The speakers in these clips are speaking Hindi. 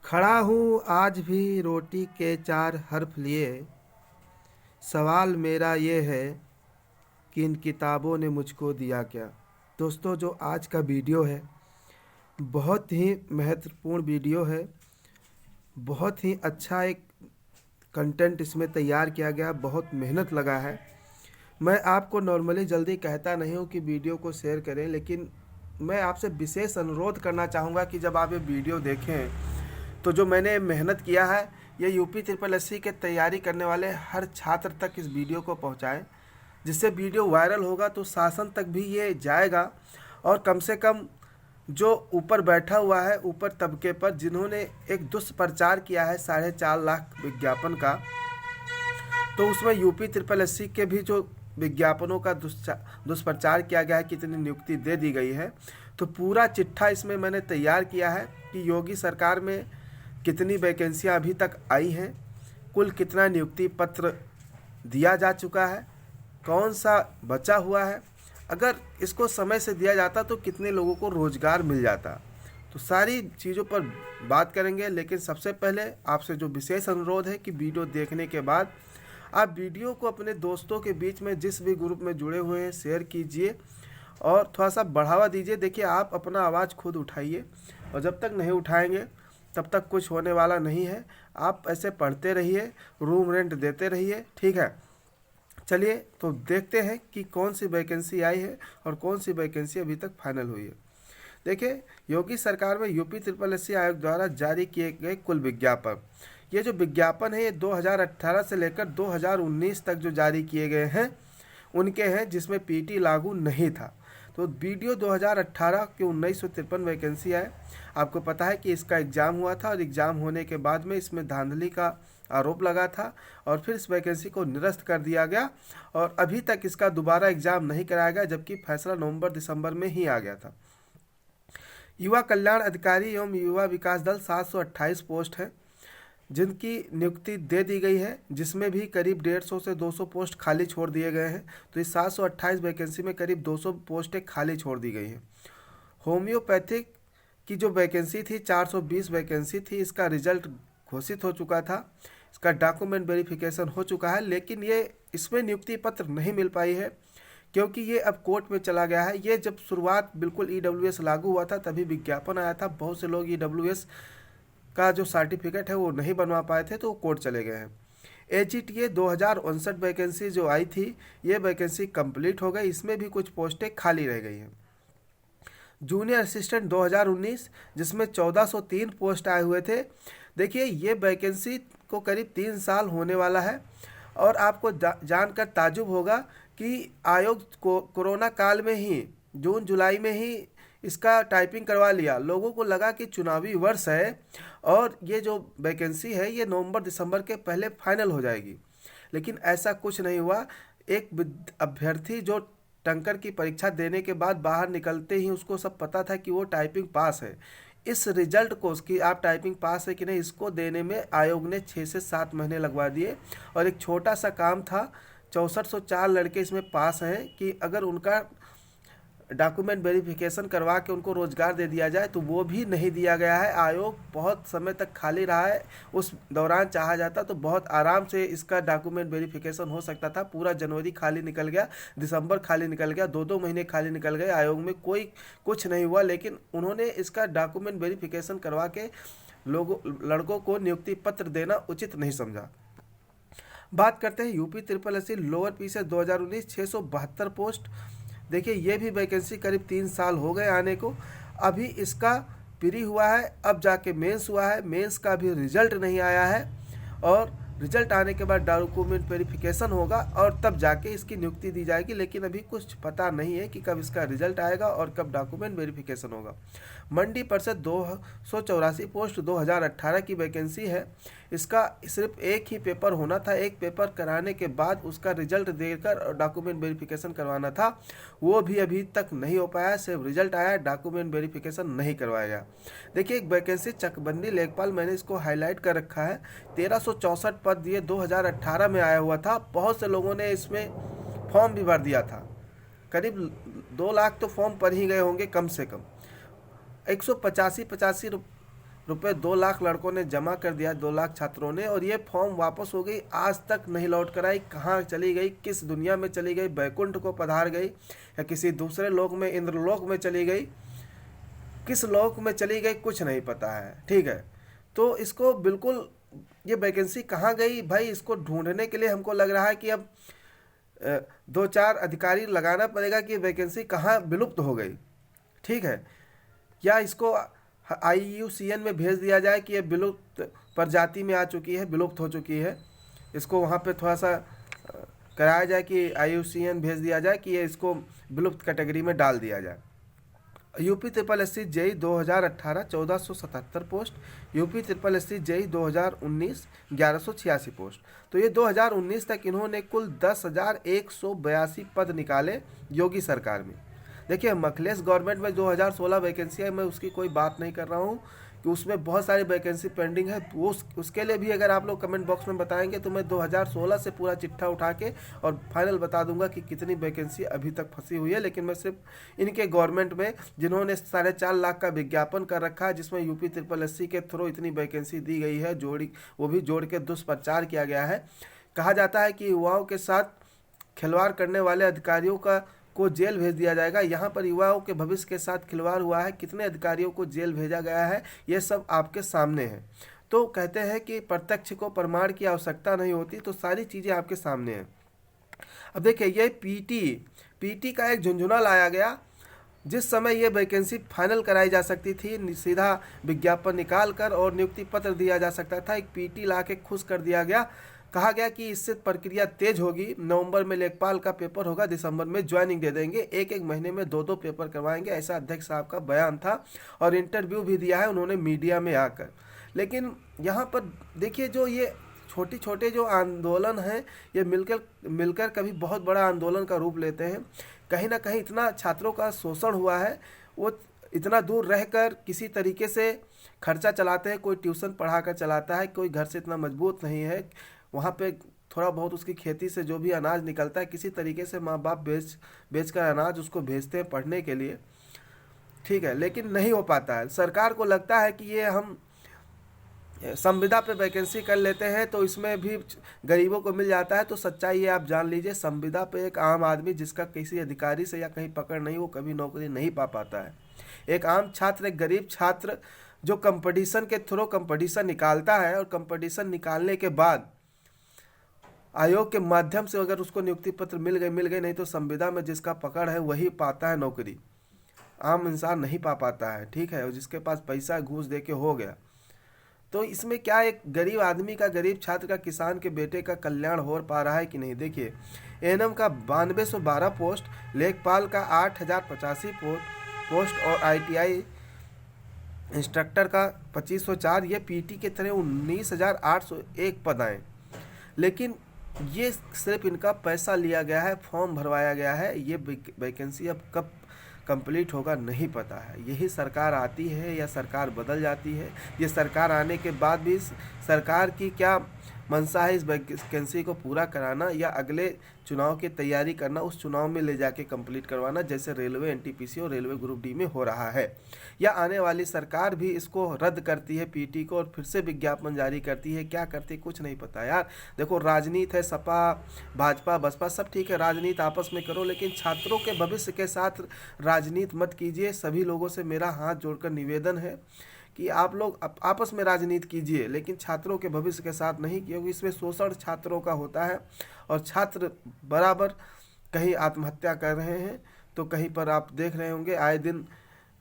खड़ा हूँ आज भी रोटी के चार हर्फ लिए। सवाल मेरा ये है कि इन किताबों ने मुझको दिया क्या। दोस्तों, जो आज का वीडियो है बहुत ही महत्वपूर्ण वीडियो है। बहुत ही अच्छा एक कंटेंट इसमें तैयार किया गया, बहुत मेहनत लगा है। मैं आपको नॉर्मली जल्दी कहता नहीं हूँ कि वीडियो को शेयर करें, लेकिन मैं आपसे विशेष अनुरोध करना चाहूँगा कि जब आप ये वीडियो देखें तो जो मैंने मेहनत किया है ये यूपी ट्रिपल एससी के तैयारी करने वाले हर छात्र तक इस वीडियो को पहुंचाएं, जिससे वीडियो वायरल होगा तो शासन तक भी ये जाएगा। और कम से कम जो ऊपर बैठा हुआ है, ऊपर तबके पर, जिन्होंने एक दुष्प्रचार किया है 4.5 लाख विज्ञापन का, तो उसमें यूपी ट्रिपल एससी के भी जो विज्ञापनों का दुष्प्रचार किया गया है, कितनी नियुक्ति दे दी गई है, तो पूरा चिट्ठा इसमें मैंने तैयार किया है कि योगी सरकार में कितनी वैकेंसियां अभी तक आई हैं, कुल कितना नियुक्ति पत्र दिया जा चुका है, कौन सा बचा हुआ है, अगर इसको समय से दिया जाता तो कितने लोगों को रोज़गार मिल जाता। तो सारी चीज़ों पर बात करेंगे। लेकिन सबसे पहले आपसे जो विशेष अनुरोध है कि वीडियो देखने के बाद आप वीडियो को अपने दोस्तों के बीच में, जिस भी ग्रुप में जुड़े हुए हैं, शेयर कीजिए और थोड़ा सा बढ़ावा दीजिए। देखिए, आप अपना आवाज़ खुद उठाइए और जब तक नहीं उठाएंगे तब तक कुछ होने वाला नहीं है। आप ऐसे पढ़ते रहिए, रूम रेंट देते रहिए, ठीक है। चलिए तो देखते हैं कि कौन सी वैकेंसी आई है और कौन सी वैकेंसी अभी तक फाइनल हुई है। देखिए, योगी सरकार में यूपी ट्रिपल एससी आयोग द्वारा जारी किए गए कुल विज्ञापन, ये जो विज्ञापन है ये 2018 से लेकर 2019 तक जो जारी किए गए हैं उनके हैं, जिसमें पीटी लागू नहीं था। तो वीडियो 2018 के 1953 वैकेंसी है। आपको पता है कि इसका एग्ज़ाम हुआ था और एग्ज़ाम होने के बाद में इसमें धांधली का आरोप लगा था और फिर इस वैकेंसी को निरस्त कर दिया गया और अभी तक इसका दोबारा एग्ज़ाम नहीं कराया गया, जबकि फैसला नवंबर दिसंबर में ही आ गया था। युवा कल्याण अधिकारी एवं युवा विकास दल 728 पोस्ट है जिनकी नियुक्ति दे दी गई है, जिसमें भी करीब 150 से 200 पोस्ट खाली छोड़ दिए गए हैं। तो इस 728 वैकेंसी में करीब 200 पोस्टें खाली छोड़ दी गई हैं। होम्योपैथिक की जो वैकेंसी थी 420 वैकेंसी थी, इसका रिजल्ट घोषित हो चुका था, इसका डॉक्यूमेंट वेरिफिकेशन हो चुका है, लेकिन ये इसमें नियुक्ति पत्र नहीं मिल पाई है क्योंकि ये अब कोर्ट में चला गया है। ये जब शुरुआत बिल्कुल ईडब्ल्यूएस लागू हुआ था तभी विज्ञापन आया था, बहुत से लोग ईडब्ल्यूएस का जो सर्टिफिकेट है वो नहीं बनवा पाए थे तो वो कोर्ट चले गए हैं। एजीटीए 2059 वैकेंसी जो आई थी, ये वैकेंसी कंप्लीट हो गई, इसमें भी कुछ पोस्टें खाली रह गई हैं। जूनियर असिस्टेंट 2019 जिसमें 1403 पोस्ट आए हुए थे। देखिए, ये वैकेंसी को करीब 3 साल होने वाला है और आपको जानकर ताजुब होगा कि आयोग को कोरोना काल में ही, जून जुलाई में ही इसका टाइपिंग करवा लिया। लोगों को लगा कि चुनावी वर्ष है और ये जो वैकेंसी है ये नवंबर दिसंबर के पहले फाइनल हो जाएगी, लेकिन ऐसा कुछ नहीं हुआ। एक अभ्यर्थी जो टंकर की परीक्षा देने के बाद बाहर निकलते ही उसको सब पता था कि वो टाइपिंग पास है। इस रिजल्ट को, उसकी आप टाइपिंग पास है कि नहीं, इसको देने में आयोग ने 6 से 7 महीने लगवा दिए और एक छोटा सा काम था, 6404 लड़के इसमें पास हैं कि अगर उनका डॉक्यूमेंट वेरिफिकेशन करवा के उनको रोज़गार दे दिया जाए, तो वो भी नहीं दिया गया है। आयोग बहुत समय तक खाली रहा है, उस दौरान चाहा जाता तो बहुत आराम से इसका डॉक्यूमेंट वेरिफिकेशन हो सकता था। पूरा जनवरी खाली निकल गया, दिसंबर खाली निकल गया, 2-2 महीने खाली निकल गए, आयोग में कोई कुछ नहीं हुआ, लेकिन उन्होंने इसका डॉक्यूमेंट वेरिफिकेशन करवा के लड़कों को नियुक्ति पत्र देना उचित नहीं समझा। बात करते हैं UP triple SC lower PCS 2019 672 post. देखिए, ये भी वैकेंसी करीब 3 साल हो गए आने को, अभी इसका प्री हुआ है, अब जाके मेंस हुआ है, मेंस का भी रिजल्ट नहीं आया है और रिजल्ट आने के बाद डॉक्यूमेंट वेरिफिकेशन होगा और तब जाके इसकी नियुक्ति दी जाएगी, लेकिन अभी कुछ पता नहीं है कि कब इसका रिजल्ट आएगा और कब डॉक्यूमेंट वेरिफिकेशन होगा। मंडी परिषद 284 पोस्ट 2018 की वैकेंसी है, इसका सिर्फ एक ही पेपर होना था, एक पेपर कराने के बाद उसका रिजल्ट देकर डॉक्यूमेंट वेरिफिकेशन करवाना था, वो भी अभी तक नहीं हो पाया, सिर्फ रिजल्ट आया, डॉक्यूमेंट वेरिफिकेशन नहीं करवाया गया। देखिए, एक वैकेंसी चकबंदी लेखपाल, मैंने इसको हाईलाइट कर रखा है, 1364 पद ये 2018 में आया हुआ था। बहुत से लोगों ने इसमें फॉर्म भी भर दिया था, करीब 2 लाख तो फॉर्म पर ही गए होंगे कम से कम। 185 रुपए 2 लाख लड़कों ने जमा कर दिया, 2 लाख छात्रों ने, और ये फॉर्म वापस हो गई, आज तक नहीं लौट कर आई। कहाँ चली गई, किस दुनिया में चली गई, बैकुंठ को पधार गई या किसी दूसरे लोक में, इंद्रलोक में चली गई, किस लोक में चली गई कुछ नहीं पता है। ठीक है, तो इसको बिल्कुल, ये वैकेंसी कहाँ गई भाई, इसको ढूंढने के लिए हमको लग रहा है कि अब 2-4 अधिकारी लगाना पड़ेगा कि वैकेंसी कहाँ विलुप्त हो गई। ठीक है, या इसको IUCN में भेज दिया जाए कि ये विलुप्त प्रजाति में आ चुकी है, विलुप्त हो चुकी है, इसको वहाँ पे थोड़ा सा कराया जाए कि IUCN भेज दिया जाए कि ये इसको विलुप्त कैटेगरी में डाल दिया जाए। UP SSC JEE 2018 1477 post, UP SSC JEE 2019 1186 post. तो ये 2019 तक इन्होंने कुल 10,182 पद निकाले योगी सरकार में। देखिए, मखलेस गवर्नमेंट में 2016 वैकेंसी है, मैं उसकी कोई बात नहीं कर रहा हूँ कि उसमें बहुत सारी वैकेंसी पेंडिंग है, वो उसके लिए भी अगर आप लोग कमेंट बॉक्स में बताएंगे तो मैं 2016 से पूरा चिट्ठा उठा के और फाइनल बता दूंगा कि कितनी वैकेंसी अभी तक फंसी हुई है। लेकिन मैं सिर्फ इनके गवर्नमेंट में जिन्होंने 4.5 लाख का विज्ञापन कर रखा है, जिसमें UP SSC के थ्रू इतनी वैकेंसी दी गई है, वो भी जोड़ के दुष्प्रचार किया गया है। कहा जाता है कि युवाओं के साथ खिलवाड़ करने वाले अधिकारियों को जेल भेज दिया जाएगा। यहाँ पर युवाओं के भविष्य के साथ खिलवाड़ हुआ है, कितने अधिकारियों को जेल भेजा गया है, ये सब आपके सामने है। तो कहते हैं कि प्रत्यक्ष को प्रमाण की आवश्यकता नहीं होती, तो सारी चीज़ें आपके सामने हैं। अब देखिए, ये पीटी का एक झुंझुना लाया गया। जिस समय ये वैकेंसी फाइनल कराई जा सकती थी, सीधा विज्ञापन निकाल कर और नियुक्ति पत्र दिया जा सकता था, एक पीटी ला के खुश कर दिया गया। कहा गया कि इससे प्रक्रिया तेज होगी, नवंबर में लेखपाल का पेपर होगा, दिसंबर में ज्वाइनिंग दे देंगे, एक महीने में 2 पेपर करवाएंगे, ऐसा अध्यक्ष साहब का बयान था। और इंटरव्यू भी दिया है उन्होंने मीडिया में आकर। लेकिन यहाँ पर देखिए, जो ये छोटे जो आंदोलन हैं, ये मिलकर कभी बहुत बड़ा आंदोलन का रूप लेते हैं। कहीं ना कहीं इतना छात्रों का शोषण हुआ है, वो इतना दूर रहकर किसी तरीके से खर्चा चलाते हैं, कोई ट्यूशन पढ़ा कर चलाता है, कोई घर से इतना मजबूत नहीं है, वहाँ पे थोड़ा बहुत उसकी खेती से जो भी अनाज निकलता है, किसी तरीके से माँ बाप बेच कर अनाज उसको भेजते हैं पढ़ने के लिए। ठीक है, लेकिन नहीं हो पाता है। सरकार को लगता है कि ये हम संविदा पे वैकेंसी कर लेते हैं तो इसमें भी गरीबों को मिल जाता है। तो सच्चाई ये आप जान लीजिए, संविदा पे एक आम आदमी जिसका किसी अधिकारी से या कहीं पकड़ नहीं, वो कभी नौकरी नहीं पा पाता है। एक आम छात्र, एक गरीब छात्र जो कंपटीशन के थ्रू कंपटीशन निकालता है, और कंपटीशन निकालने के बाद आयोग के माध्यम से अगर उसको नियुक्ति पत्र मिल गई, नहीं तो संविदा में जिसका पकड़ है वही पाता है नौकरी, आम इंसान नहीं पा पाता है। ठीक है, और जिसके पास पैसा घूस दे के हो गया। तो इसमें क्या एक गरीब आदमी का, गरीब छात्र का, किसान के बेटे का कल्याण हो पा रहा है कि नहीं? देखिए, एएनएम का 9212 पोस्ट, लेखपाल का 8085 पोस्ट और ITI इंस्ट्रक्टर का 2504, ये पीटी के तरह 19,801 पद आए। लेकिन ये सिर्फ इनका पैसा लिया गया है, फॉर्म भरवाया गया है। ये वैकेंसी अब कब कंप्लीट होगा नहीं पता है। यही सरकार आती है या सरकार बदल जाती है। ये सरकार आने के बाद भी सरकार की क्या मंशा है इस वैकेंसी को पूरा कराना, या अगले चुनाव की तैयारी करना, उस चुनाव में ले जाके कंप्लीट करवाना, जैसे रेलवे NTPC और रेलवे ग्रुप D में हो रहा है, या आने वाली सरकार भी इसको रद्द करती है पीटी को और फिर से विज्ञापन जारी करती है। क्या करती है कुछ नहीं पता यार। देखो, राजनीति है, सपा भाजपा बसपा सब ठीक है, राजनीति आपस में करो, लेकिन छात्रों के भविष्य के साथ राजनीति मत कीजिए। सभी लोगों से मेरा हाथ जोड़कर निवेदन है कि आप लोग आपस में राजनीति कीजिए, लेकिन छात्रों के भविष्य के साथ नहीं, क्योंकि इसमें शोषण छात्रों का होता है और छात्र बराबर कहीं आत्महत्या कर रहे हैं, तो कहीं पर आप देख रहे होंगे आए दिन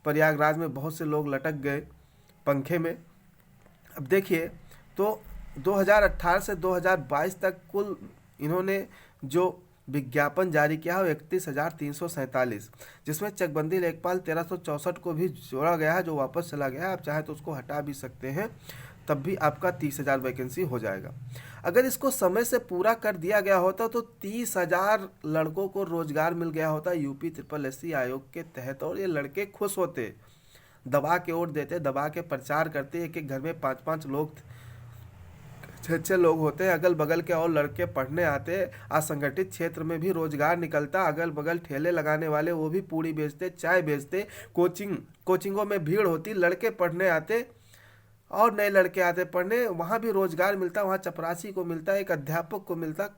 प्रयागराज में बहुत से लोग लटक गए पंखे में। अब देखिए, तो 2018 से 2022 तक कुल इन्होंने जो विज्ञापन जारी किया है 31,347, जिसमें चकबंदी लेखपाल 1364 को भी जोड़ा गया है, जो वापस चला गया है। आप चाहे तो उसको हटा भी सकते हैं, तब भी आपका 30,000 वैकेंसी हो जाएगा। अगर इसको समय से पूरा कर दिया गया होता तो 30,000 लड़कों को रोजगार मिल गया होता UP SSC आयोग के तहत, और ये लड़के खुश होते, दबा के वोट देते, दबा के प्रचार करते। एक घर में 5-5 लोग, 6-6 लोग होते हैं, अगल बगल के और लड़के पढ़ने आते। असंगठित क्षेत्र में भी रोजगार निकलता, अगल बगल ठेले लगाने वाले वो भी पूड़ी बेचते, चाय बेचते, कोचिंगों में भीड़ होती, लड़के पढ़ने आते, और नए लड़के आते पढ़ने, वहाँ भी रोजगार मिलता, वहाँ चपरासी को मिलता, एक अध्यापक को मिलता,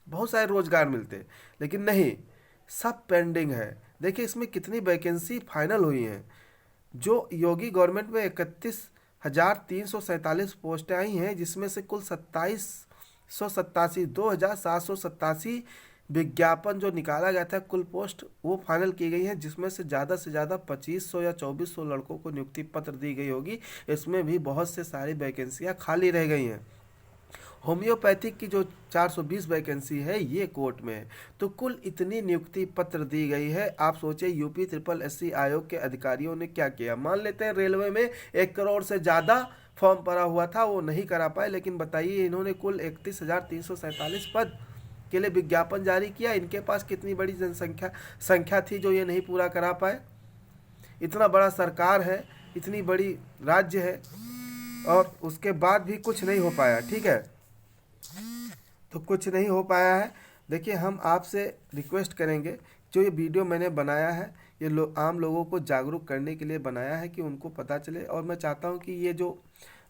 बहुत सारे रोजगार मिलते, लेकिन नहीं, सब पेंडिंग है। देखिए इसमें कितनी वैकेंसी फाइनल हुई हैं। जो योगी गवर्नमेंट में 31,347 पोस्टें आई हैं, जिसमें से कुल 2,787 विज्ञापन जो निकाला गया था, कुल पोस्ट वो फाइनल की गई है, जिसमें से ज़्यादा 2500 या 2400 लड़कों को नियुक्ति पत्र दी गई होगी। इसमें भी बहुत से सारी वैकेंसियाँ खाली रह गई हैं। होम्योपैथिक की जो 420 वैकेंसी है ये कोर्ट में है। तो कुल इतनी नियुक्ति पत्र दी गई है। आप सोचिए यूपी SSS आयोग के अधिकारियों ने क्या किया। मान लेते हैं रेलवे में 1 करोड़ से ज़्यादा फॉर्म भरा हुआ था, वो नहीं करा पाए, लेकिन बताइए इन्होंने कुल 31,347 पद के लिए विज्ञापन जारी किया। इनके पास कितनी बड़ी संख्या थी जो ये नहीं पूरा करा पाए। इतना बड़ा सरकार है, इतनी बड़ी राज्य है, और उसके बाद भी कुछ नहीं हो पाया। ठीक है, तो कुछ नहीं हो पाया है। देखिए हम आपसे रिक्वेस्ट करेंगे, जो ये वीडियो मैंने बनाया है ये आम लोगों को जागरूक करने के लिए बनाया है कि उनको पता चले। और मैं चाहता हूँ कि ये जो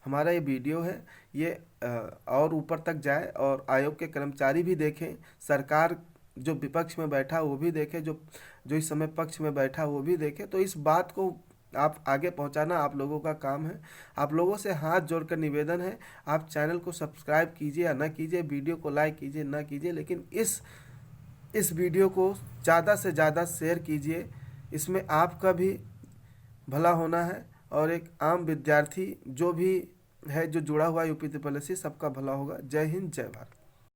हमारा ये वीडियो है ये और ऊपर तक जाए और आयोग के कर्मचारी भी देखें, सरकार जो विपक्ष में बैठा वो भी देखे, जो इस समय पक्ष में बैठा वो भी देखे। तो इस बात को आप आगे पहुंचाना आप लोगों का काम है। आप लोगों से हाथ जोड़कर निवेदन है, आप चैनल को सब्सक्राइब कीजिए या ना कीजिए, वीडियो को लाइक कीजिए ना कीजिए, लेकिन इस वीडियो को ज़्यादा से ज़्यादा शेयर कीजिए। इसमें आपका भी भला होना है और एक आम विद्यार्थी जो भी है जो जुड़ा हुआ यूपी SSS सबका भला होगा। जय हिंद, जय भारत।